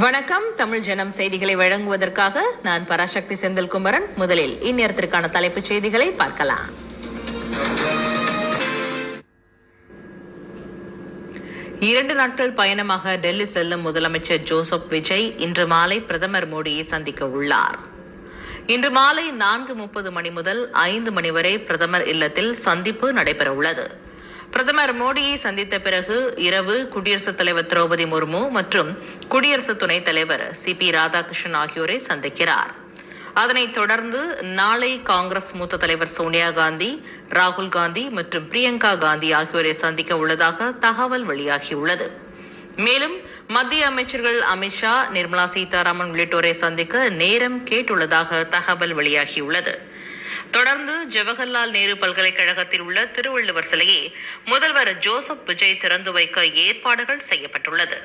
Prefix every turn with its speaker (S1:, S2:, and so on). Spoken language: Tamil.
S1: வணக்கம். தமிழ் ஜனம் செய்திகளை வழங்குவதற்காக நான் பராசக்தி செந்தில்குமரன். முதலில் இந்நேரத்திற்கான தலைப்புச் செய்திகளை பார்க்கலாம். இரண்டு நாட்கள் பயணமாக டெல்லி செல்லும் முதலமைச்சர் ஜோசப் விஜய் இன்று மாலை பிரதமர் மோடியை சந்திக்க உள்ளார். இன்று மாலை 4:30 மணி முதல் 5 மணி வரை பிரதமர் இல்லத்தில் சந்திப்பு நடைபெறவுள்ளது. பிரதமர் மோடியை சந்தித்த பிறகு இரவு குடியரசுத் தலைவர் திரௌபதி முர்மு மற்றும் குடியரசு துணைத் தலைவர் CP ராதாகிருஷ்ணன் ஆகியோரை சந்திக்கிறார். அதனைத் தொடர்ந்து நாளை காங்கிரஸ் மூத்த தலைவர் சோனியா காந்தி, ராகுல் காந்தி மற்றும் பிரியங்கா காந்தி ஆகியோரை சந்திக்க உள்ளதாக தகவல் வெளியாகியுள்ளது. மேலும் மத்திய அமைச்சர்கள் அமித்ஷா, நிர்மலா சீதாராமன் உள்ளிட்டோரை சந்திக்க நேரம் கேட்டுள்ளதாக தகவல் வெளியாகியுள்ளது. தொடர்ந்து ஜவஹர்லால் நேரு பல்கலைக்கழகத்தில் உள்ள திருவள்ளுவர் சிலையை முதல்வர் ஜோசப் விஜய் திறந்து வைக்க ஏற்பாடுகள் செய்யப்பட்டுள்ளது.